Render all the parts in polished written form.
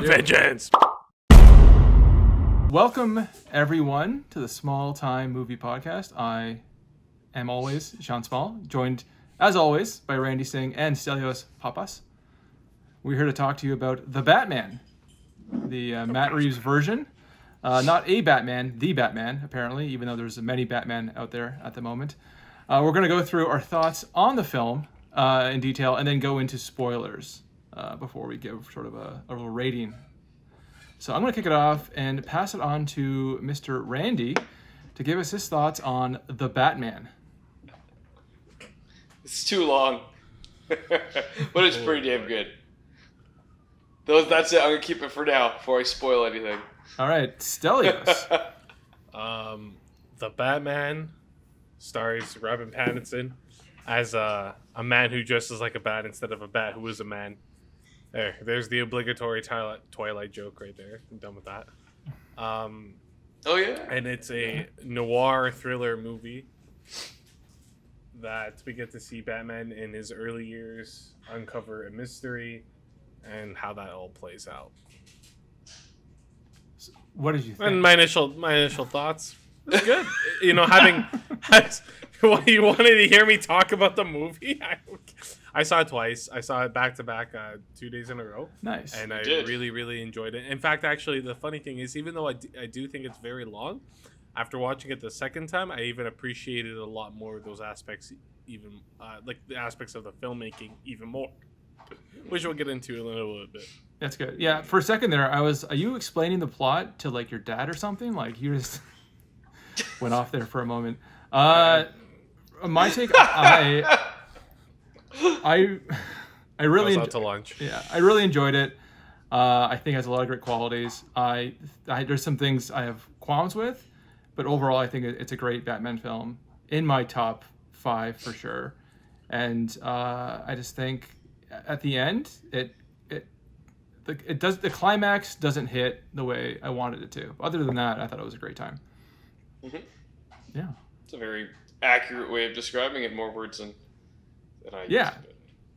Vengeance! Welcome, everyone, to the Small Time Movie Podcast. I am always Sean Small, joined, as always, by Randy Singh and Stelios Papas. We're here to talk to you about The Batman, the Matt Reeves version. Not a Batman, the Batman, apparently, even though there's many Batman out there at the moment. We're going to go through our thoughts on the film in detail and then go into spoilers before we give sort of a little rating. So I'm going to kick it off and pass it on to Mr. Randy to give us his thoughts on The Batman. It's too long, but it's pretty damn good. That's it. I'm going to keep it for now before I spoil anything. All right, Stelios. The Batman stars Robin Pattinson as a man who dresses like a bat instead of a bat who is a man. There's the obligatory Twilight joke right there. I'm done with that. Oh, yeah? And it's a noir thriller movie that we get to see Batman in his early years uncover a mystery and how that all plays out. What did you think? And my initial thoughts. It's good. Having what you wanted to hear me talk about the movie. I saw it twice. I saw it back to back 2 days in a row. Nice. And I really, really enjoyed it. In fact, actually, the funny thing is, even though I do think it's very long, after watching it the second time, I even appreciated a lot more of those aspects, even like the aspects of the filmmaking even more, which we'll get into in a little bit. That's good. Yeah, for a second there, are you explaining the plot to like your dad or something? Like you just went off there for a moment. My take, I really out to lunch. Yeah, I really enjoyed it. I think it has a lot of great qualities. There's some things I have qualms with, but overall I think it's a great Batman film, in my top 5 for sure. And I just think at the end the climax doesn't hit the way I wanted it to. Other than that, I thought it was a great time. Mm-hmm. Yeah, it's a very accurate way of describing it. More words than I yeah. used.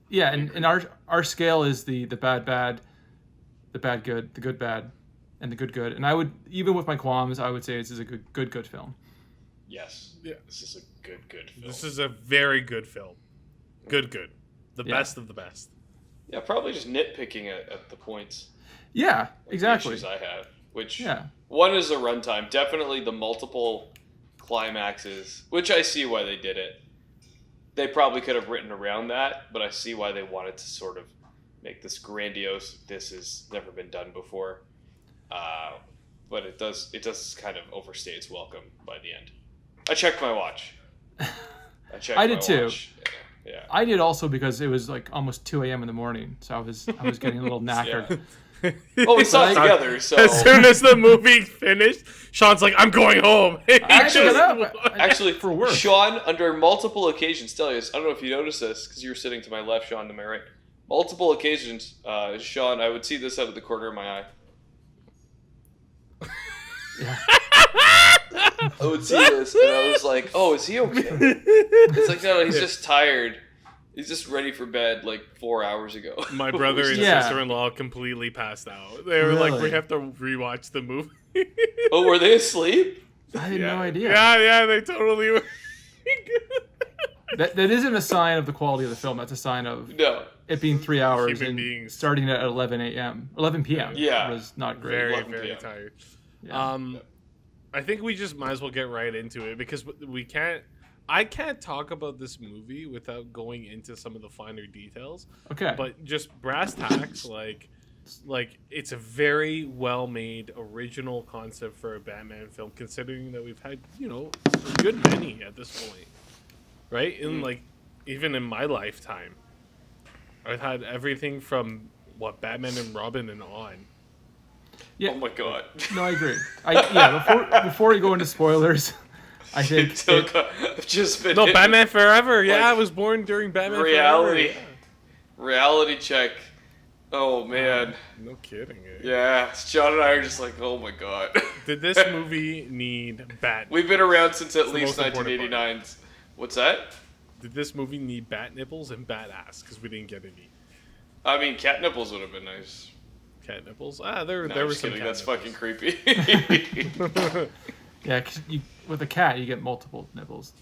Yeah, and our scale is the bad, the bad good, the good bad, and the good good. And I would, even with my qualms, I would say this is a good film. Yes. Yeah. This is a good film. This is a very good film. Good. The best of the best. Yeah, probably just nitpicking at the points. Yeah, exactly. The issues I have, which yeah. One is the runtime. Definitely the multiple climaxes, which I see why they did it. They probably could have written around that, but I see why they wanted to sort of make this grandiose. This has never been done before, but it does kind of overstay its welcome by the end. I checked my watch. I did too. Yeah. I did also because it was like almost 2 a.m. in the morning, so I was getting a little knackered. Yeah. Well, we saw it together, so as soon as the movie finished, Sean's like, "I'm going home." Actually, for work. Sean, under multiple occasions, Stelios, I don't know if you noticed this because you were sitting to my left, Sean to my right. Multiple occasions, Sean, I would see this out of the corner of my eye. Yeah. I would see this, and I was like, "Oh, is he okay?" It's like, no, he's just tired. He's just ready for bed like 4 hours ago. My brother and sister-in-law completely passed out. They were like, "We have to rewatch the movie." Oh, were they asleep? I had no idea. Yeah, they totally were. That isn't a sign of the quality of the film. That's a sign of it being 3 hours and starting at 11 p.m. Yeah, was not great. Very tired. Yeah. I think we just might as well get right into it because I can't talk about this movie without going into some of the finer details. Okay. But just brass tacks, like it's a very well-made original concept for a Batman film, considering that we've had, a good many at this point. Right? And even in my lifetime, I've had everything from Batman and Robin and on. Yeah. Oh my god. No, I agree. Before we go into spoilers, I think Batman Forever. Yeah, I was born during Batman Forever. Yeah. Reality check. Oh man. No kidding. Yeah, John and I are just like, oh my god. Did this movie need bat? We've been around since at least 1989. What's that? Did this movie need bat nipples and bat ass? Because we didn't get any. I mean, cat nipples would have been nice. cat nipples. There No, there I'm were just some kidding. cat That's nipples. fucking creepy. Yeah, 'cause with a cat, you get multiple nipples.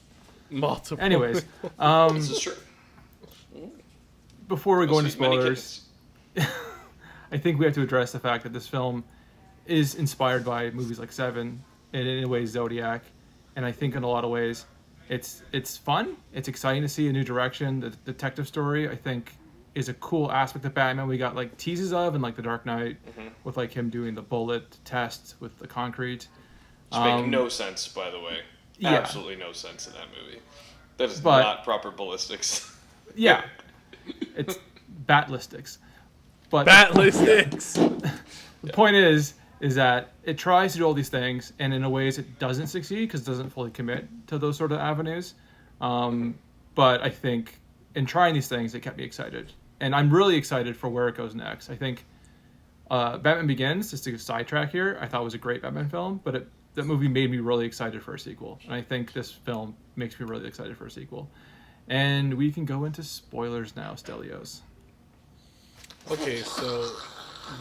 Multiple. Anyways, This is true. before we go into Sweet many spoilers, kittens. I think we have to address the fact that this film is inspired by movies like Seven and in a way Zodiac, and I think in a lot of ways it's fun. It's exciting to see a new direction. The detective story I think is a cool aspect of Batman. We got like teases of in like The Dark Knight with like him doing the bullet test with the concrete. Which make no sense, by the way. yeah. Absolutely no sense in that movie. That is But- not proper ballistics. Yeah, it's Batlistics. But Batlistics. the point is that it tries to do all these things, and in a ways it doesn't succeed because it doesn't fully commit to those sort of avenues. But I think in trying these things, it kept me excited, and I'm really excited for where it goes next. I think Batman Begins, just to sidetrack here, I thought was a great Batman film, but that movie made me really excited for a sequel, and I think this film makes me really excited for a sequel. And we can go into spoilers now, Stelios. Okay, so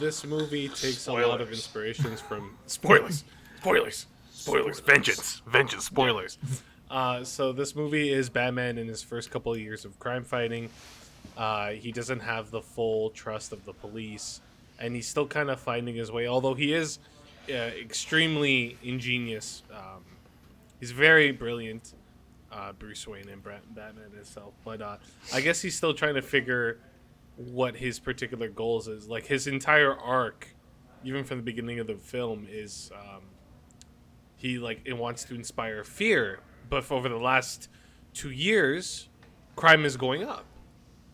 this movie takes a lot of Spoilers. inspirations from spoilers, vengeance, spoilers. So this movie is Batman in his first couple of years of crime fighting. He doesn't have the full trust of the police, and he's still kind of finding his way. Although he is extremely ingenious, he's very brilliant. Bruce Wayne and Batman himself, but I guess he's still trying to figure what his particular goals is. Like his entire arc, even from the beginning of the film, is it wants to inspire fear, but for over the last 2 years, crime is going up.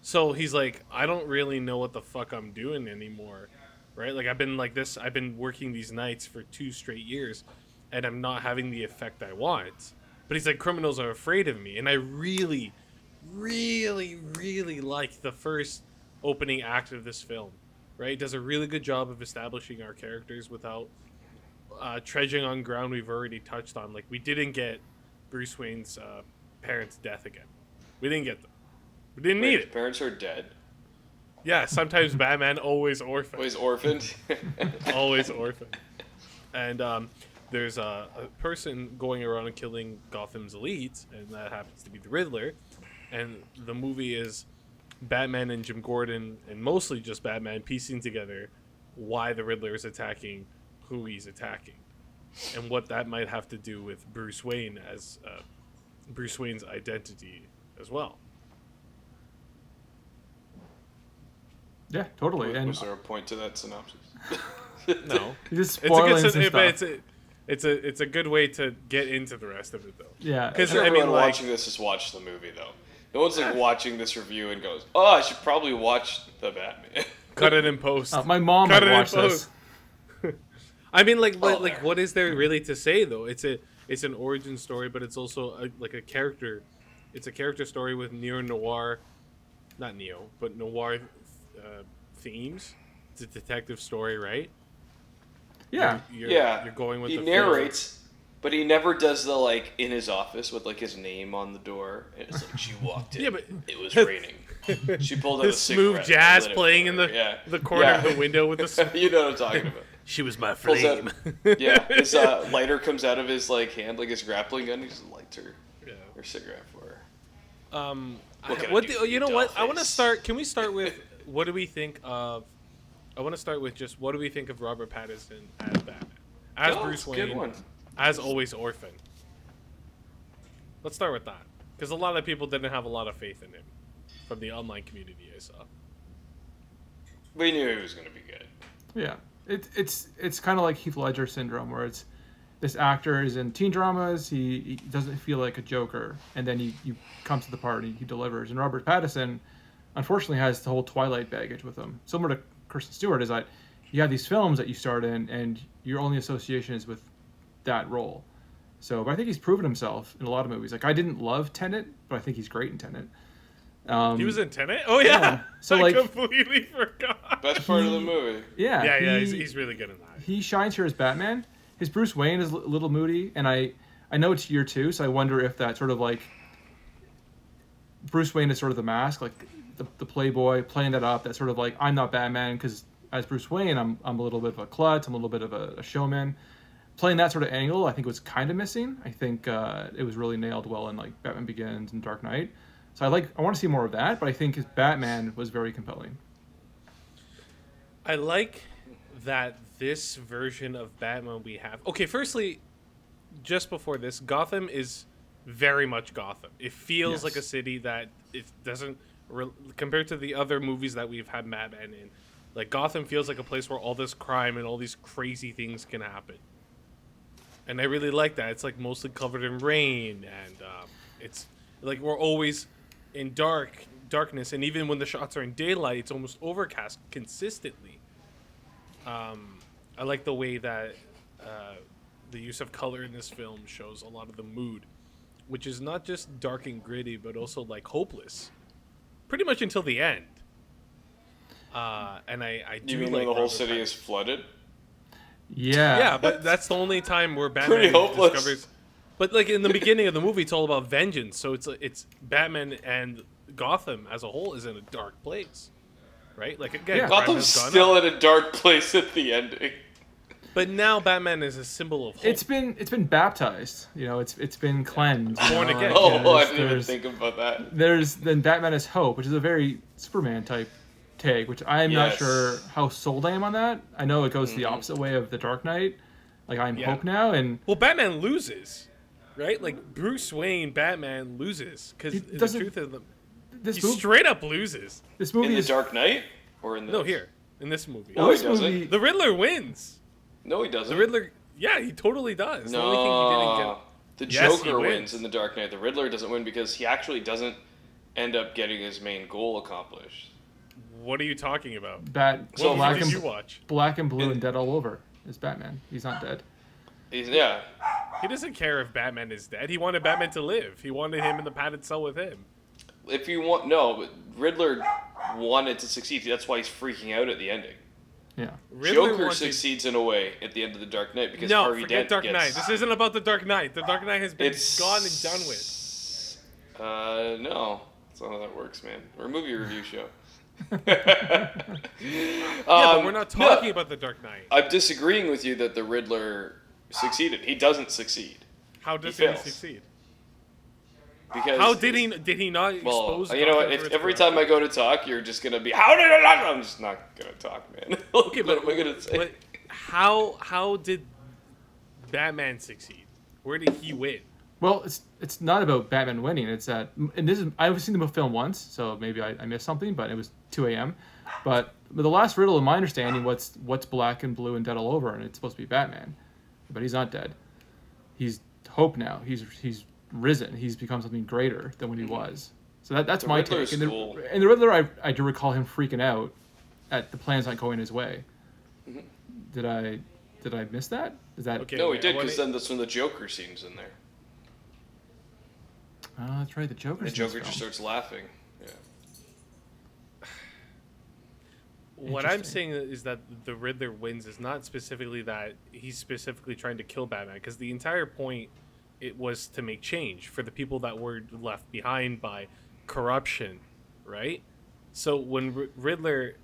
So he's like, I don't really know what the fuck I'm doing anymore, right? Like I've been working these nights for 2 straight years, and I'm not having the effect I want. But he's like, criminals are afraid of me. And I really, really, really like the first opening act of this film, right? It does a really good job of establishing our characters without treading on ground we've already touched on. Like, we didn't get Bruce Wayne's parents' death again. We didn't get them. We didn't need His it. parents are dead. Yeah, sometimes Batman, always orphan. Oh, he's orphaned. Always orphan. And there's a person going around and killing Gotham's elites, and that happens to be the Riddler. And the movie is Batman and Jim Gordon, and mostly just Batman, piecing together why the Riddler is attacking who he's attacking, and what that might have to do with Bruce Wayne as Bruce Wayne's identity as well. Yeah, totally. And Was there a point to that synopsis? No, you're just it's a spoiling good, some stuff. it's a good way to get into the rest of it though. Yeah, Because Sure, I mean, everyone like, watching this has watched the movie, though. No one's like watching this review and goes, "Oh, I should probably watch the Batman." cut it in post. my mom Cut might it in watch this. post. I mean, like, Oh, like, there. what is there really to say though? It's an origin story, but it's also a character. It's a character story with noir themes. It's a detective story, right? Yeah, You're going with he the narrates, but he never does the like in his office with like his name on the door. And it's like she walked in. Yeah, but- it was raining. She pulled out His a smooth cigarette. jazz and lit it playing for in her. the Yeah. the corner Yeah. of the window with the. You know what I'm talking about. She was my Pulls out- flame. Yeah, his lighter comes out of his like hand, like his grappling gun. He just lights her cigarette for her. What can I What do the, for you you, know what? I want to dollface? start. Can we start with what do we think of? I want to start with just what do we think of Robert Pattinson as Batman, as Oh, Bruce good Wayne, one. as always orphan. Let's start with that because a lot of people didn't have a lot of faith in him from the online community I saw. We knew he was going to be good. yeah. It's kind of like Heath Ledger syndrome, where it's this actor is in teen dramas, he doesn't feel like a Joker, and then he comes to the party, he delivers. And Robert Pattinson, unfortunately, has the whole Twilight baggage with him. Similar to Kristen Stewart, is that you have these films that you start in, and your only association is with that role. So, but I think he's proven himself in a lot of movies. Like, I didn't love Tenet, but I think he's great in Tenet. He was in Tenet. Oh yeah, So, I like- completely forgot. Best part of the movie. Yeah, Yeah, he- he's really good in that. he shines here as Batman. His Bruce Wayne is a little moody, and I know it's year 2, so I wonder if that sort of like Bruce Wayne is sort of the mask, like the playboy playing that up. That sort of like I'm not Batman because as Bruce Wayne, I'm a little bit of a klutz. I'm a little bit of a showman. Playing that sort of angle, I think was kind of missing. I think it was really nailed well in like Batman Begins and Dark Knight. So I want to see more of that, but I think his Batman was very compelling. I like that this version of Batman we have. Okay, firstly, just before this, Gotham is very much Gotham. It feels Yes. like a city that it doesn't compared to the other movies that we've had Batman in. Like Gotham feels like a place where all this crime and all these crazy things can happen. And I really like that. It's like mostly covered in rain, and it's like we're always in darkness, and even when the shots are in daylight, it's almost overcast consistently. I like the way that the use of color in this film shows a lot of the mood, which is not just dark and gritty, but also like hopeless, pretty much until the end. And I do You mean like when the whole Robert city Pattinson. is flooded? Yeah. Yeah, but that's the only time where Batman Pretty hopeless. discovers. But like in the beginning of the movie, it's all about vengeance. So it's Batman and Gotham as a whole is in a dark place, right? Like again, Yeah. crime Gotham's has gone still up. in a dark place at the ending. But now Batman is a symbol of hope. It's been baptized. You know, it's been cleansed. you Born know, again. like, Oh, I there's- didn't even there's- think about that. There's then Batman is Hope, which is a very Superman type take, which I'm not Yes. sure how sold I am on that. I know it goes the opposite way of the Dark Knight. Like I'm Yeah. Hope now, and Well, Batman loses, right? Like Bruce Wayne, Batman loses because He the doesn't- truth is, this he movie, straight up loses. this In movie the is Dark Knight? Or in the... No, here in this movie, No, well, he this doesn't. movie. the Riddler wins. No, he doesn't. The Riddler, yeah, he totally does. The only thing he didn't No. get. The Yes, he Joker wins. wins in the Dark Knight. The Riddler doesn't win because he actually doesn't end up getting his main goal accomplished. What are you talking about? Bat So What black movie and did you watch? black and blue In- and dead all over is Batman. He's not dead. Yeah. He doesn't care if Batman is dead. He wanted Batman to live. He wanted him in the padded cell with him. If you want... No, but Riddler wanted to succeed. That's why he's freaking out at the ending. Yeah. Riddler Joker wanted- succeeds in a way at the end of the Dark Knight because No, Harvey forget Dent Dark gets... Knight. This isn't about the Dark Knight. The Dark Knight has been It's gone and done with. No, that's not how that works, man. We're a movie review show. Yeah, but we're not talking about the Dark Knight. I'm disagreeing with you that the Riddler succeeded. He doesn't succeed How does he he fails. succeed? because How did he? Did he not Well, expose? you know what? Gotham If to its every corruption? time I go to talk, you're just gonna be how did it not? I'm just not gonna talk, man. Okay, what but am I gonna say? But how did Batman succeed? Where did he win? Well, it's not about Batman winning. It's that, and this is I've seen the film once, so maybe I missed something, but it was 2 a.m. But the last riddle, in my understanding, what's black and blue and dead all over, and it's supposed to be Batman, but he's not dead. He's Hope now. He's risen. He's become something greater than what he was. So that's The my Riddler's take. And cool. the Riddler, I do recall him freaking out at the plans not going his way. Mm-hmm. Did I miss that? Is that? Okay. No, he wait, did I because wanna- then that's when the Joker scene's in there. Oh, that's right. The Joker's The in this Joker film. just starts laughing. Yeah. What I'm Interesting. saying is that the Riddler wins is not specifically that he's specifically trying to kill Batman, because the entire point it was to make change for the people that were left behind by corruption, right? So when Riddler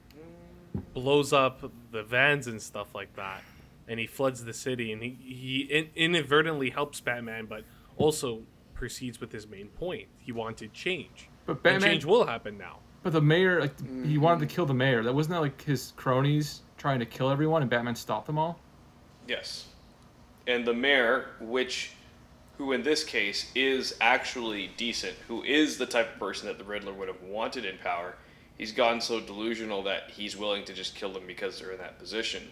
blows up the vans and stuff like that, and he floods the city, and he inadvertently helps Batman, but also proceeds with his main point. He wanted change. But And Batman, change will happen now. but the mayor, like he wanted to kill the mayor. That wasn't that like his cronies trying to kill everyone, and Batman stopped them all. Yes. And the mayor, who in this case is actually decent, who is the type of person that the Riddler would have wanted in power, he's gotten so delusional that he's willing to just kill them because they're in that position.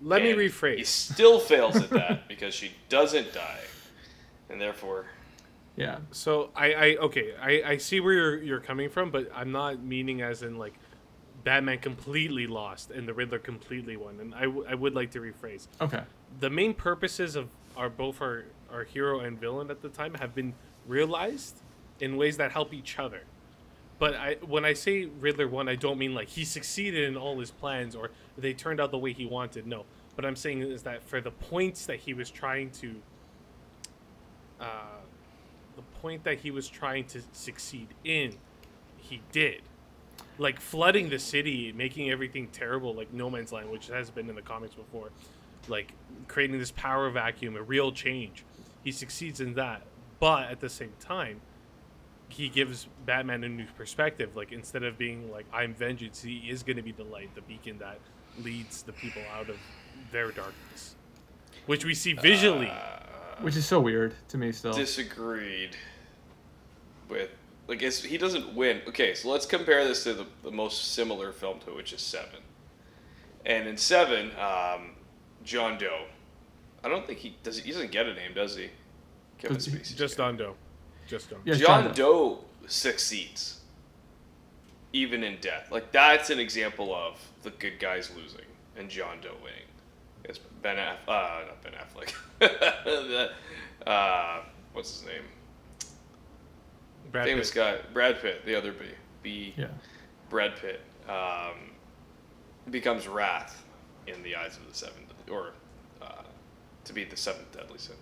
Let me And He rephrase. still fails at that because she doesn't die. And therefore, Yeah. So I see where you're coming from, but I'm not meaning as in like Batman completely lost and the Riddler completely won. And I would like to rephrase. Okay. The main purposes of our hero and villain at the time have been realized in ways that help each other. But when I say Riddler won, I don't mean like he succeeded in all his plans or they turned out the way he wanted. No. What I'm saying is that for the points that he was trying to succeed in, he did. like flooding the city, making everything terrible, like No Man's Land, which has been in the comics before, like creating this power vacuum, a real change. He succeeds in that, but at the same time, he gives Batman a new perspective. Like, instead of being like, I'm vengeance, he is going to be the light, the beacon that leads the people out of their darkness, which we see visually. Which is so weird to me still. Disagreed with, like, he doesn't win. Okay, so let's compare this to the most similar film to it, which is Seven. And in Seven, John Doe, I don't think he doesn't get a name, does he? Kevin Spacey's Just character. Dondo. Just Dondo. Yeah, John Doe succeeds, even in death. Like, that's an example of the good guys losing and John Doe winning. It's not Ben Affleck. What's his name? Brad Famous Pitt. guy, Brad Pitt. The other B. Yeah. Brad Pitt becomes Wrath in the eyes of the seven, or to be the seventh deadly sin.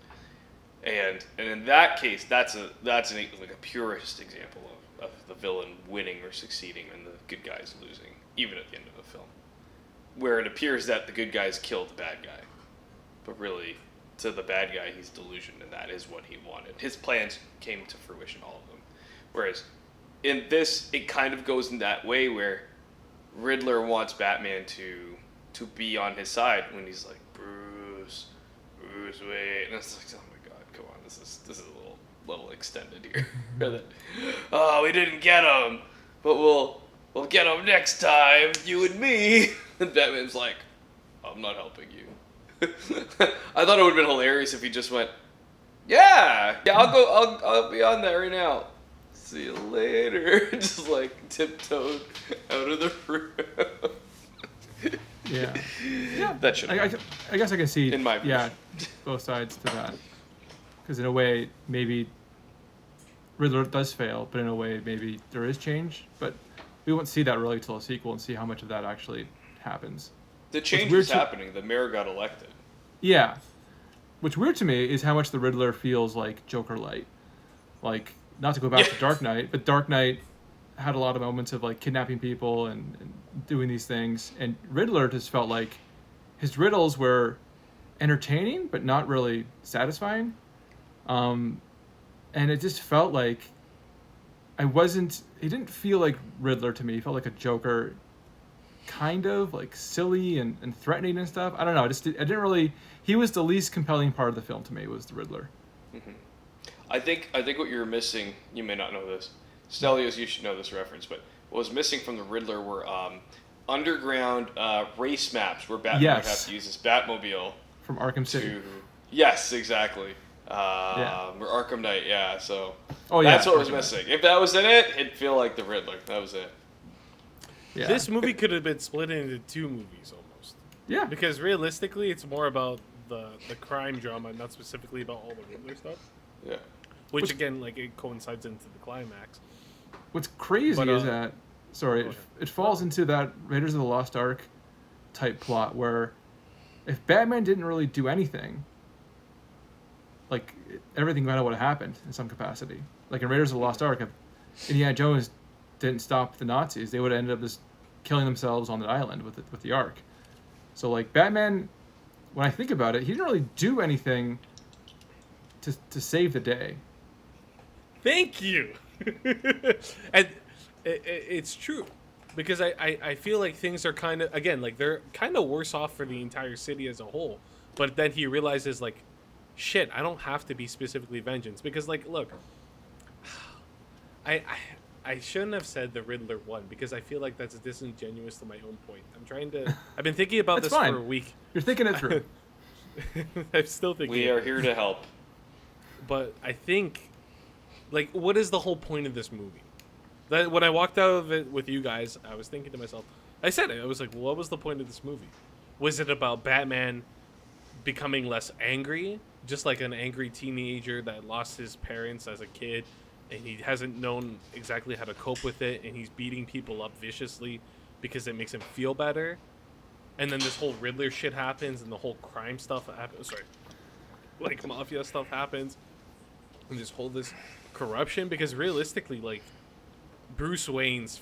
And in that case, that's like a purist example of the villain winning or succeeding and the good guys losing, even at the end of the film, where it appears that the good guys killed the bad guy, but really, to the bad guy, he's delusioned, and that is what he wanted. His plans came to fruition, all of them. Whereas in this, it kind of goes in that way where Riddler wants Batman to be on his side when he's like, Bruce Wayne, and it's like, oh my god, come on, this is a little extended here. Oh, we didn't get him, but we'll get him next time, you and me. And Batman's like, I'm not helping you. I thought it would have been hilarious if he just went, yeah, I'll be on that right now. See you later. Just like tiptoed out of the room. Yeah. That should. I guess I can see, In my yeah, both sides to that. Because in a way, maybe Riddler does fail, but in a way, maybe there is change. But we won't see that really till a sequel and see how much of that actually happens. The change weird was happening. The mayor got elected. Yeah. What's weird to me is how much the Riddler feels like Joker-light. Like, not to go back to Dark Knight, but Dark Knight had a lot of moments of like kidnapping people and doing these things, and Riddler just felt like his riddles were entertaining but not really satisfying, and it just felt like he didn't feel like Riddler to me. He felt like a Joker, kind of like silly and threatening and stuff. I don't know, I didn't really, he was the least compelling part of the film to me, was the Riddler. Mm-hmm. I think what you're missing, you may not know this, Stelios, you should know this reference, but what was missing from the Riddler were underground race maps where Batman would have to use his Batmobile from Arkham City. Yes, exactly. Or Arkham Knight, yeah. So that's what was missing. If that was in it, it'd feel like the Riddler. That was it. Yeah. This movie could have been split into two movies almost. Yeah. Because realistically, it's more about the crime drama, not specifically about all the Riddler stuff. Yeah. Which again, like, it coincides into the climax. What's crazy is that, it falls into that Raiders of the Lost Ark type plot where if Batman didn't really do anything, like, everything might have would have happened in some capacity. Like in Raiders of the Lost Ark, if Indiana Jones didn't stop the Nazis, they would have ended up just killing themselves on the island with the Ark. So, like, Batman, when I think about it, he didn't really do anything to save the day. Thank you. And it's true, because I feel like things are kind of, again, like, they're kind of worse off for the entire city as a whole. But then he realizes, like, shit, I don't have to be specifically vengeance, because, like, look, I shouldn't have said the Riddler won, because I feel like that's disingenuous to my own point. I've been thinking about this fine. for a week. You're thinking it through. I'm still thinking. We are here to help. But I think, like, what is the whole point of this movie? That when I walked out of it with you guys, I was thinking to myself, I said it, I was like, well, what was the point of this movie? Was it about Batman becoming less angry, just like an angry teenager that lost his parents as a kid, and he hasn't known exactly how to cope with it, and he's beating people up viciously because it makes him feel better? And then this whole Riddler shit happens, and the whole crime stuff happens. Sorry, like, mafia stuff happens, and this corruption. Because realistically, like, Bruce Wayne's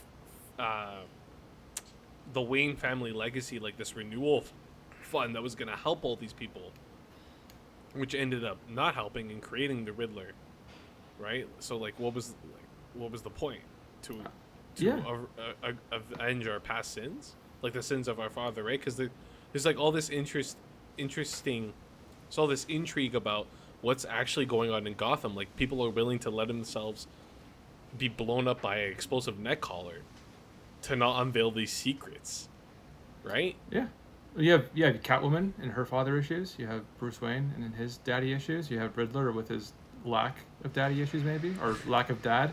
the Wayne family legacy, like this renewal fund that was going to help all these people, which ended up not helping and creating the Riddler, right? So like, what was the point to Yeah. avenge our past sins, like the sins of our father, right? Because there's like all this interesting, so all this intrigue about what's actually going on in Gotham. Like people are willing to let themselves be blown up by an explosive neck collar to not unveil these secrets, right? Yeah. You have Catwoman and her father issues. You have Bruce Wayne and his daddy issues. You have Riddler with his lack of daddy issues, maybe, or lack of dad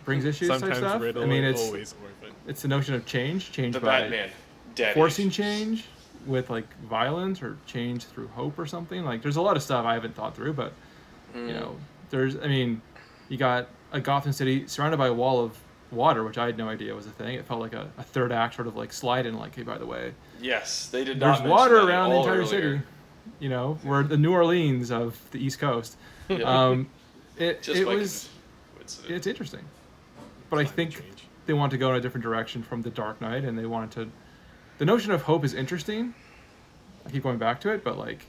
brings issues Sometimes type stuff. Riddler, I mean, it's always orphan. it's the notion of change The by Batman. Daddy forcing issues. change with like violence, or change through hope or something. Like there's a lot of stuff I haven't thought through, but you know, you got a Gotham City surrounded by a wall of water, which I had no idea was a thing. It felt like a third act sort of like slide in, like, hey, by the way, Yes, they did there's not. water mention that around at the all entire earlier. city. You know, we're the New Orleans of the East Coast. Yeah. It Just by was coincidence. it's interesting, but I Climate think change. they want to go in a different direction from the Dark Knight, and they wanted to. The notion of hope is interesting. I keep going back to it, but like,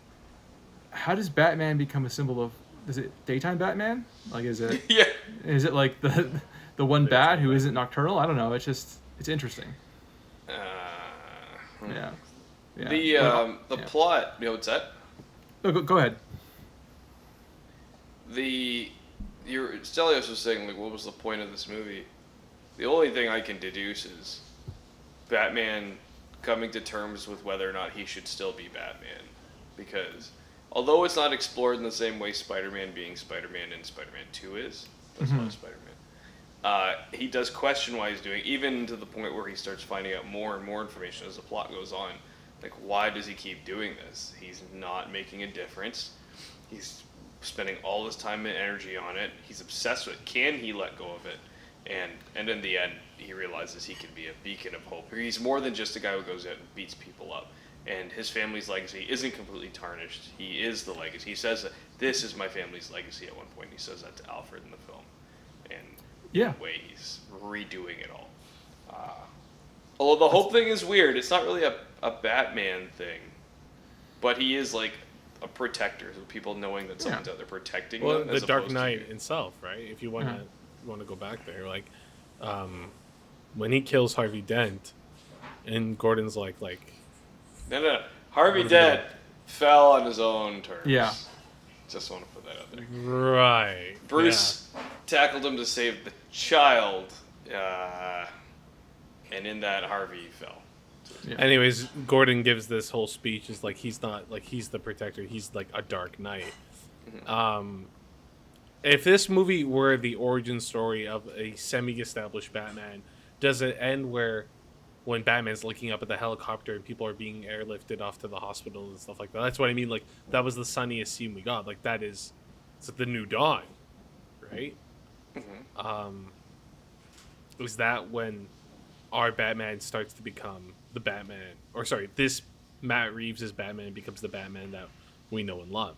how does Batman become a symbol of? Is it daytime Batman? Like, is it Yeah. like the one bat who isn't nocturnal? I don't know. It's interesting. Yeah. Yeah. The Yeah. plot. You know what's that? No, go ahead. Your Stelios was saying, like, what was the point of this movie? The only thing I can deduce is Batman coming to terms with whether or not he should still be Batman, because although it's not explored in the same way Spider-Man being Spider-Man in Spider-Man 2 is, that's not Spider-Man. He does question why he's doing, even to the point where he starts finding out more and more information as the plot goes on. Like, why does he keep doing this? He's not making a difference. He's spending all his time and energy on it. He's obsessed with it. Can he let go of it? And in the end, he realizes he can be a beacon of hope. He's more than just a guy who goes out and beats people up. And his family's legacy isn't completely tarnished. He is the legacy. He says that this is my family's legacy at one point. He says that to Alfred in the film. And Yeah. the way he's redoing it all. Although the hope thing is weird. It's not really a Batman thing. But he is like a protector. So people knowing that someone's out there protecting Well, them. the as Dark opposed to- Knight itself, right? If you want to Uh-huh. go back there, like when he kills Harvey Dent, and Gordon's like No. Harvey What is Dent fell on his own terms. Yeah. Just want to put that out there. right, Bruce tackled him to save the child, and in that Harvey fell. Yeah. Anyways, Gordon gives this whole speech is like he's not like he's the protector. He's like a Dark Knight. If this movie were the origin story of a semi-established Batman, does it end where when Batman's looking up at the helicopter and people are being airlifted off to the hospital and stuff like that? That's what I mean. Like that was the sunniest scene we got. Like that is it's the new dawn, right? Is that when our Batman starts to become the Batman, or sorry, this Matt Reeves' Batman becomes the Batman that we know and love,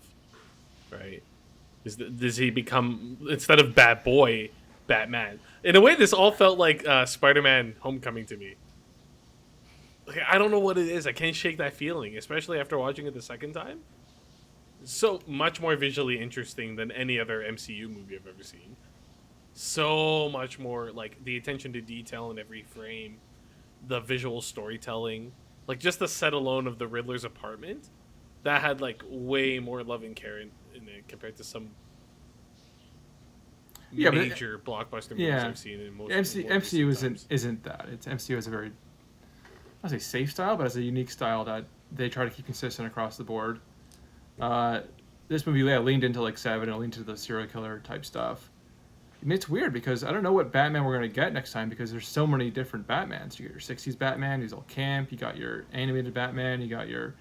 right? Does he become, instead of Bat Boy, Batman? In a way, this all felt like Spider-Man Homecoming to me. Like, I don't know what it is. I can't shake that feeling, especially after watching it the second time. It's so much more visually interesting than any other MCU movie I've ever seen. So much more, like, the attention to detail in every frame, the visual storytelling, like, just the set alone of the Riddler's apartment, that had, like, way more love and care in it compared to some Yeah, but major blockbuster movies yeah. I've seen in most MCU more recent times. isn't that. It's MCU has a very, I don't say safe style, but it's a unique style that they try to keep consistent across the board. This movie leaned into like Seven, and leaned into the serial killer type stuff. And it's weird because I don't know what Batman we're gonna get next time because there's so many different Batmans. You got your '60s Batman, who's all camp. You got your animated Batman. You got your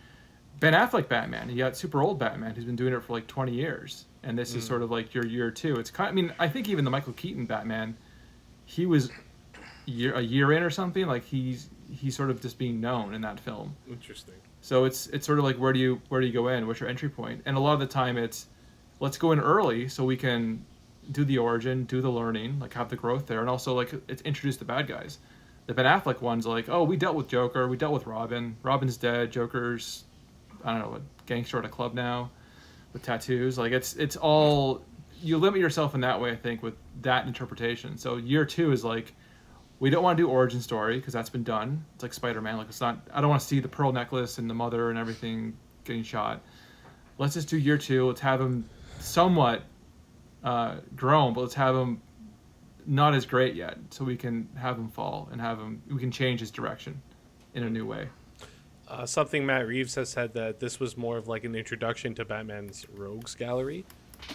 Ben Affleck Batman. You got super old Batman who's been doing it for like 20 years, and this is sort of like your year two. It's kind. I mean, I think even the Michael Keaton Batman, he was a year in or something. Like he's sort of just being known in that film. Interesting. So it's sort of like where do you go in? What's your entry point? And a lot of the time it's let's go in early so we can do the origin, do the learning, like have the growth there, and also like it's introduce the bad guys. the Ben Affleck ones, like, oh, we dealt with Joker, we dealt with Robin. Robin's dead. Joker's, I don't know, a gangster at a club now with tattoos. Like, it's all, you limit yourself in that way, I think, with that interpretation. So year 2 is like, we don't want to do origin story because that's been done. It's like Spider-Man. Like, it's not, I don't want to see the pearl necklace and the mother and everything getting shot. Let's just do year 2. Let's have him somewhat grown, but let's have him not as great yet, so we can have him fall and we can change his direction in a new way. Something Matt Reeves has said that this was more of like an introduction to Batman's rogues gallery.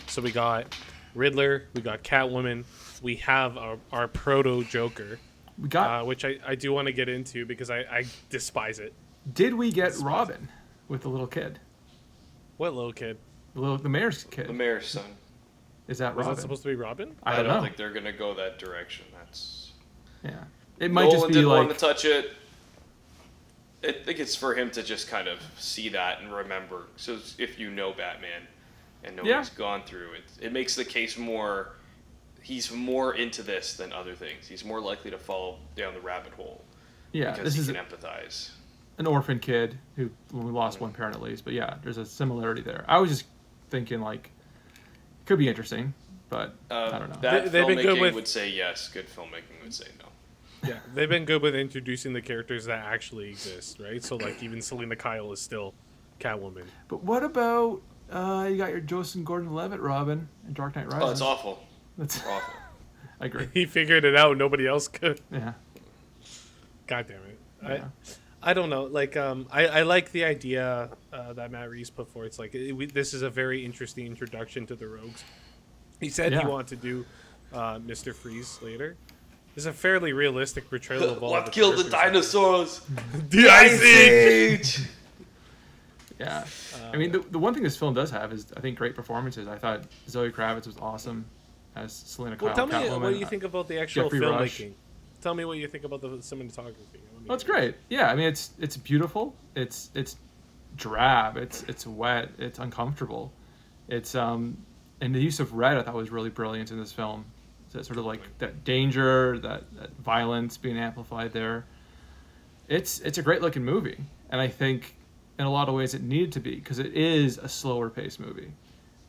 So we got Riddler, we got Catwoman, we have our proto Joker, We got. which I do want to get into because I despise it. Did we get Robin with the little kid? What little kid? The mayor's kid. The mayor's son. Is that Was Robin? that supposed to be Robin? I I don't don't know. think they're gonna go that direction. That's Yeah. It might Nolan just be didn't like. want to touch it. I think it's for him to just kind of see that and remember. So if you know Batman and know what he's gone through, it makes the case more. He's more into this than other things. He's more likely to fall down the rabbit hole Yeah, because this he is can empathize. an orphan kid who we lost one parent at least. But yeah, there's a similarity there. I was just thinking like, could be interesting, but I don't know. That They've been good filmmaking with- would say yes. Good filmmaking would say no. Yeah, they've been good with introducing the characters that actually exist, right? So like even Selena Kyle is still Catwoman. But what about you got your Joseph Gordon-Levitt Robin in Dark Knight Rises? Oh, it's awful. That's Awful. I agree. He figured it out. Nobody else could. Yeah. God damn it. Yeah. I don't know. Like I like the idea that Matt Reeves put forward. It's like this is a very interesting introduction to the Rogues. He said he wanted to do Mr. Freeze later. It's a fairly realistic portrayal of all What the killed the characters. dinosaurs? The Ice Age! Yeah. I mean, the one thing this film does have is, I think, great performances. I thought Zoe Kravitz was awesome as Selena Kyle. Well, tell me Catwoman. what you think about the actual Jeffrey Rush. filmmaking. Tell me what you think about the cinematography. Well, it's great. Yeah, I mean, it's beautiful. It's drab. It's wet. It's uncomfortable. It's and the use of red I thought was really brilliant in this film. That sort of like that danger, that violence being amplified there. It's a great looking movie, and I think in a lot of ways it needed to be because it is a slower paced movie.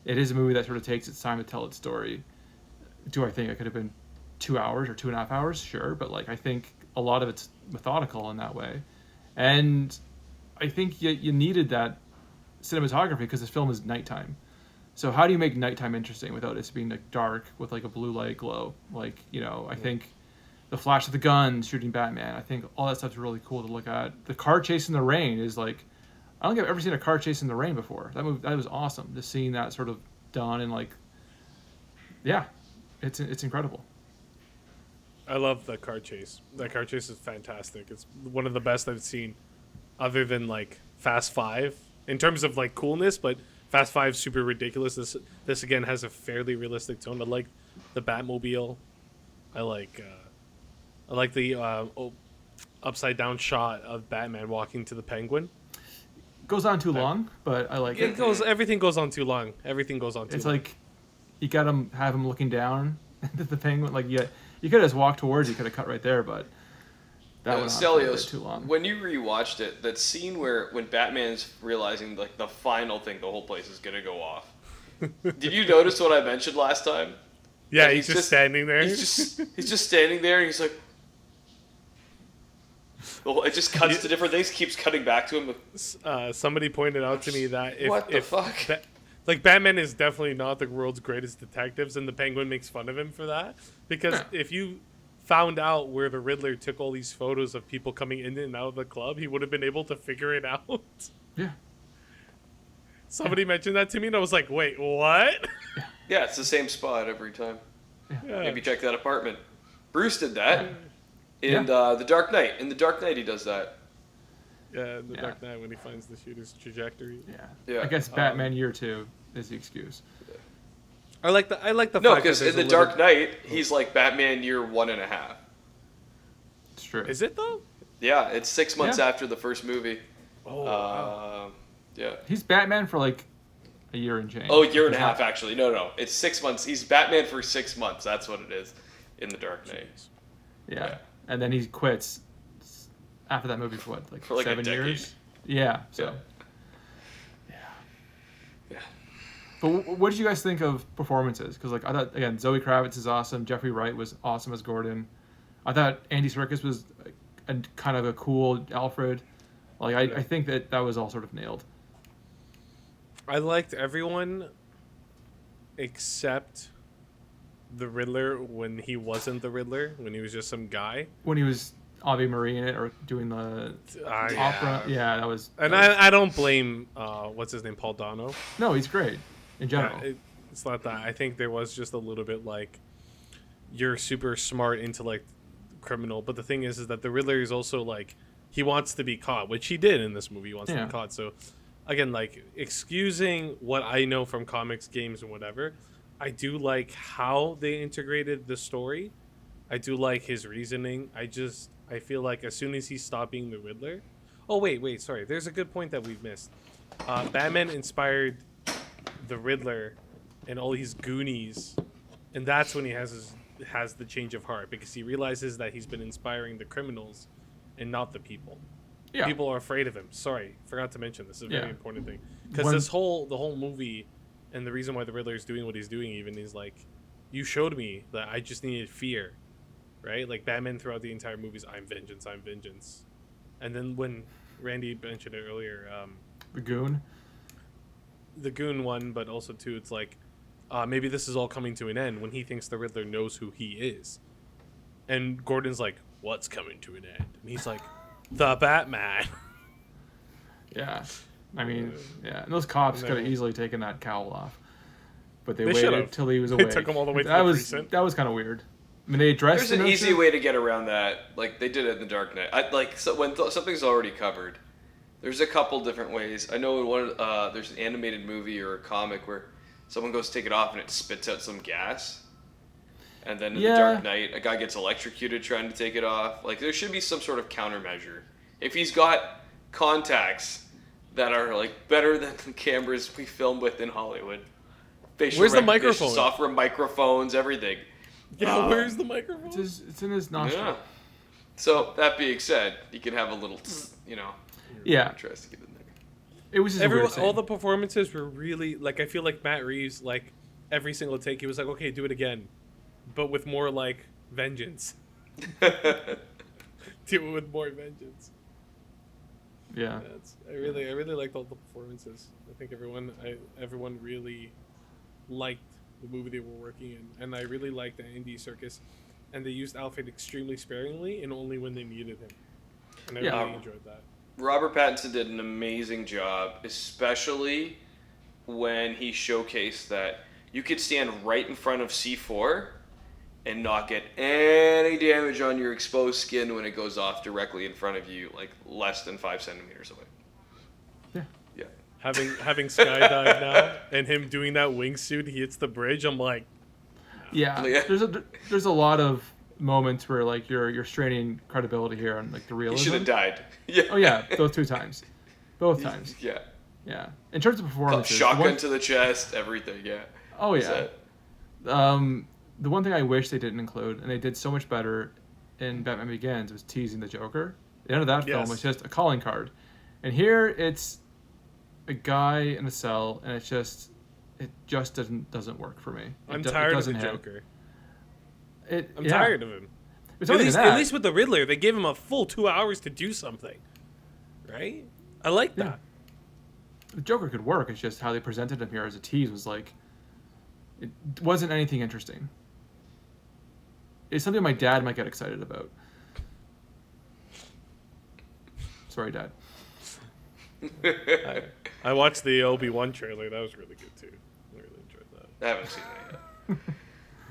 It is a movie that sort of takes its time to tell its story. Do I think it could have been 2 hours or 2.5 hours? Sure, but like I think a lot of it's methodical in that way, and I think you needed that cinematography because this film is nighttime. So how do you make nighttime interesting without it being like dark with like a blue light glow? Like, you know, I think the flash of the guns shooting Batman, I think all that stuff's really cool to look at. The car chase in the rain is like, I don't think I've ever seen a car chase in the rain before. That was awesome. Just seeing that sort of done and like, yeah, it's incredible. I love the car chase. That car chase is fantastic. It's one of the best I've seen, other than like Fast 5 in terms of like coolness. But Fast 5's super ridiculous. This again has a fairly realistic tone. I like the Batmobile. I like the upside down shot of Batman walking to the Penguin. Goes on too long, but I like it. Everything goes on too long. Everything goes on too It's long. like you got him have him looking down at the Penguin. Like you could have just walked towards. You could have cut right there, but that went on a little bit Stelios, too long. when you rewatched it, that scene when Batman's realizing like the final thing, the whole place is gonna go off. Did you notice what I mentioned last time? yeah, Like, he's just standing there. He's just standing there, and he's like, it just cuts to different things, keeps cutting back to him. Somebody pointed out to me that What the fuck? Like Batman is definitely not the world's greatest detectives, and the Penguin makes fun of him for that. Because if you found out where the Riddler took all these photos of people coming in and out of the club, he would have been able to figure it out. Yeah. Somebody mentioned that to me, and I was like, "Wait, what?" Yeah, it's the same spot every time. Yeah. Maybe check that apartment. Bruce did that in Yeah. The Dark Knight. In The Dark Knight, he does that. Yeah, in the Yeah. Dark Knight when he finds the shooter's trajectory. Yeah. I guess Batman Year 2 is the excuse. I like the No, fact that because there's in a The little- Dark Knight, he's like Batman year 1.5. It's true. Is it though? Yeah, it's 6 months Yeah. after the first movie. Oh, wow. Yeah. He's Batman for like a year and change. Oh, year and a He's half, not- actually. No. It's 6 months. He's Batman for 6 months. That's what it is in The Dark Knight. Yeah. and then he quits after that movie for what, like, For like a 7 decade. years? Yeah. So. Yeah. Yeah. But what did you guys think of performances? Because, like, I thought, again, Zoe Kravitz is awesome. Jeffrey Wright was awesome as Gordon. I thought Andy Serkis was a kind of a cool Alfred. Like, I think that was all sort of nailed. I liked everyone except the Riddler when he wasn't the Riddler, when he was just some guy. When he was Ave Marie in it or doing the opera. Yeah, that was... And I don't blame, what's his name, Paul Dano. No, he's great in general. Yeah, it's not that. I think there was just a little bit like, you're super smart into like criminal, but the thing is that the Riddler is also like, he wants to be caught, which he did in this movie. He wants to be caught. So again, like, excusing what I know from comics, games, and whatever, I do like how they integrated the story. I do like his reasoning. I feel like as soon as he stopped being the Riddler... Oh, wait, sorry. There's a good point that we've missed. Batman inspired the Riddler and all his Goonies, and that's when he has the change of heart, because he realizes that he's been inspiring the criminals and not the people. Yeah. People are afraid of him. Sorry, forgot to mention this. Is a very important thing, because When- the whole movie, and the reason why the Riddler is doing what he's doing even is like, you showed me that I just needed fear, right? Like Batman throughout the entire movie is, I'm vengeance, and then when Randy mentioned it earlier, The Goon. the Goon one, but also too, it's like, maybe this is all coming to an end when he thinks the Riddler knows who he is, and Gordon's like, what's coming to an end? And he's like, the Batman. Yeah. I mean, yeah. And those cops No. could have easily taken that cowl off. But they They waited should've. till he was They awake. took him all the way to that the was precinct. That was kind of weird. I mean, they addressed There's an the easy notion- way to get around that. Like they did it in The Dark Knight. When something's already covered, there's a couple different ways. I know in there's an animated movie or a comic where someone goes to take it off and it spits out some gas. And then in The Dark Knight, a guy gets electrocuted trying to take it off. Like there should be some sort of countermeasure. If he's got contacts that are like better than the cameras we film with in Hollywood. Facial Where's the recognition microphone? Software, microphones, everything. Yeah, where's the microphone? It's in his nostril. Yeah. So that being said, you can have a little, Yeah. contrast to get in there. It was just a weird scene. All the performances were really like, I feel like Matt Reeves, like every single take, he was like, okay, do it again, but with more like vengeance. Do it with more vengeance. Yeah. I really liked all the performances. I think everyone really liked the movie they were working in, and I really liked Andy Serkis, and they used Alfred extremely sparingly and only when they needed him, and I really enjoyed that. Robert Pattinson did an amazing job, especially when he showcased that you could stand right in front of C4 and not get any damage on your exposed skin when it goes off directly in front of you, like less than 5 centimeters away. Yeah. Yeah. Having skydived now and him doing that wingsuit, he hits the bridge. I'm like, Yeah. Yeah. There's a lot of moments where like you're straining credibility here on like the He realism. should have died. Yeah. Oh yeah, those 2 times. Both times. Yeah. Yeah. In terms of performances. the Shotgun one- to the chest, everything. Yeah. Oh yeah. Set. The one thing I wish they didn't include, and they did so much better in Batman Begins, was teasing the Joker. The end of that film Yes. was just a calling card, and here it's a guy in a cell, and it just doesn't work for me. I'm It tired of doesn't the hit. Joker. I'm Yeah. tired of him. It's At not even least, that. at least with the Riddler, they gave him a full 2 hours to do something, right? I like Yeah. that. The Joker could work. It's just how they presented him here as a tease was like, it wasn't anything interesting. It's something my dad might get excited about. Sorry, Dad. I watched the Obi-Wan trailer. That was really good too. I really enjoyed that. I haven't seen that yet.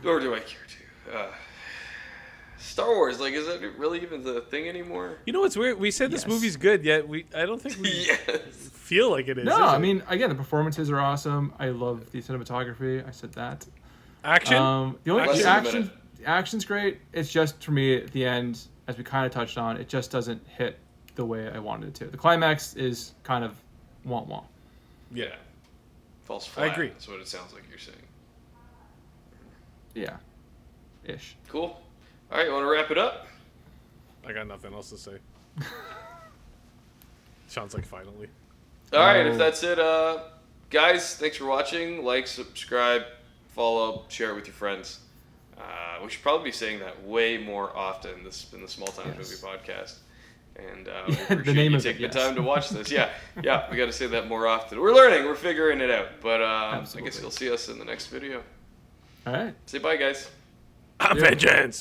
Nor do I care to. Star Wars, like, is that really even the thing anymore? You know what's weird? We said this Yes. movie's good, yet I don't think we Yes. feel like it is. No, is I it? mean, again, the performances are awesome. I love the cinematography. I said that. action. The only Less the than a action, minute. the action's great. It's just for me at the end, as we kind of touched on, it just doesn't hit the way I wanted it to. The climax is kind of wah. yeah. False flat. agree. That's what it sounds like you're saying. Yeah, ish. Cool. All right, you want to wrap it up? I got nothing else to say. Sounds like finally. All right, if that's it, guys, thanks for watching. Like, subscribe, follow, share it with your friends. We should probably be saying that way more often. This has been the Small Time Movie Podcast. And we appreciate the name you of it, taking yes. the time to watch this. Yeah, we got to say that more often. We're learning. We're figuring it out. But I guess Absolutely. you'll see us in the next video. All right. Say bye, guys. Vengeance!